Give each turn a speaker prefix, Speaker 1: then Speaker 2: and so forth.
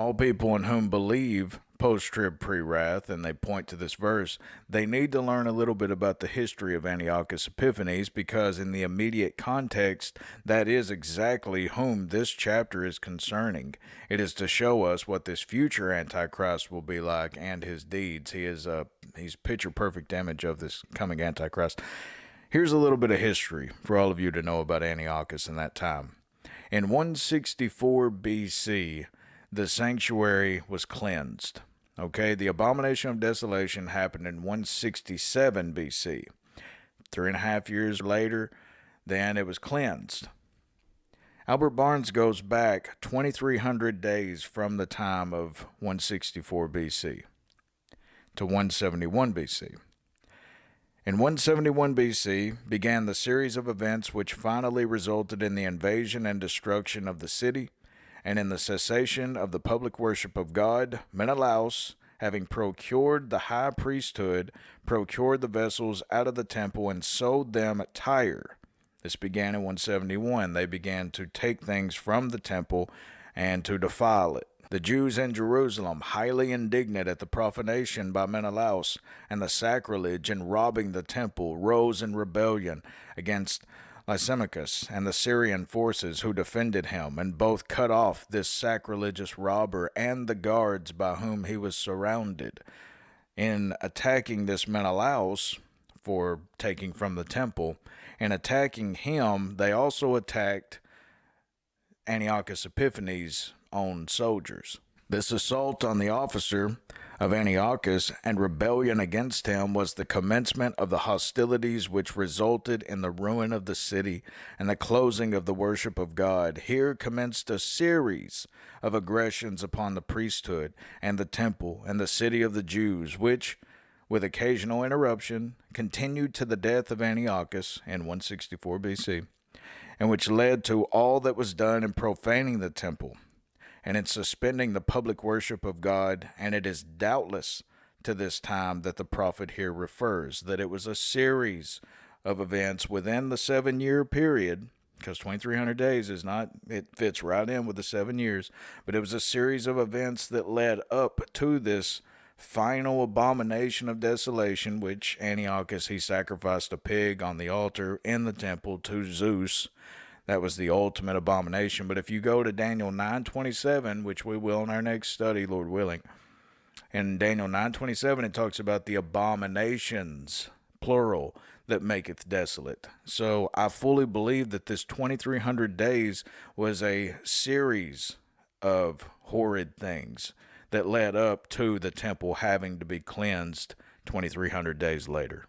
Speaker 1: All people in whom believe post-trib pre-wrath, and they point to this verse, they need to learn a little bit about the history of Antiochus Epiphanes, because in the immediate context, that is exactly whom this chapter is concerning. It is to show us what this future Antichrist will be like and his deeds. He's picture-perfect image of this coming Antichrist. Here's a little bit of history for all of you to know about Antiochus in that time. In 164 BC, the sanctuary was cleansed. Okay, the abomination of desolation happened in 167 BC. 3.5 years later, then it was cleansed. Albert Barnes goes back 2,300 days from the time of 164 BC to 171 BC. In 171 BC began the series of events which finally resulted in the invasion and destruction of the city, and in the cessation of the public worship of God. Menelaus, having procured the high priesthood, procured the vessels out of the temple and sold them at Tyre. This began in 171. They began to take things from the temple and to defile it. The Jews in Jerusalem, highly indignant at the profanation by Menelaus and the sacrilege in robbing the temple, rose in rebellion against Lysimachus and the Syrian forces who defended him, and both cut off this sacrilegious robber and the guards by whom he was surrounded. In attacking this Menelaus for taking from the temple, in attacking him, they also attacked Antiochus Epiphanes' own soldiers. This assault on the officer of Antiochus and rebellion against him was the commencement of the hostilities which resulted in the ruin of the city and the closing of the worship of God. Here commenced a series of aggressions upon the priesthood and the temple and the city of the Jews, which, with occasional interruption, continued to the death of Antiochus in 164 BC, and which led to all that was done in profaning the temple and in suspending the public worship of God. And it is doubtless to this time that the prophet here refers, that it was a series of events within the 7-year period, because 2,300 days is not, it fits right in with the 7 years, but it was a series of events that led up to this final abomination of desolation, which Antiochus, he sacrificed a pig on the altar in the temple to Zeus. That was the ultimate abomination. But if you go to Daniel 9:27, which we will in our next study, Lord willing, in Daniel 9:27, it talks about the abominations, plural, that maketh desolate. So I fully believe that this 2,300 days was a series of horrid things that led up to the temple having to be cleansed 2,300 days later.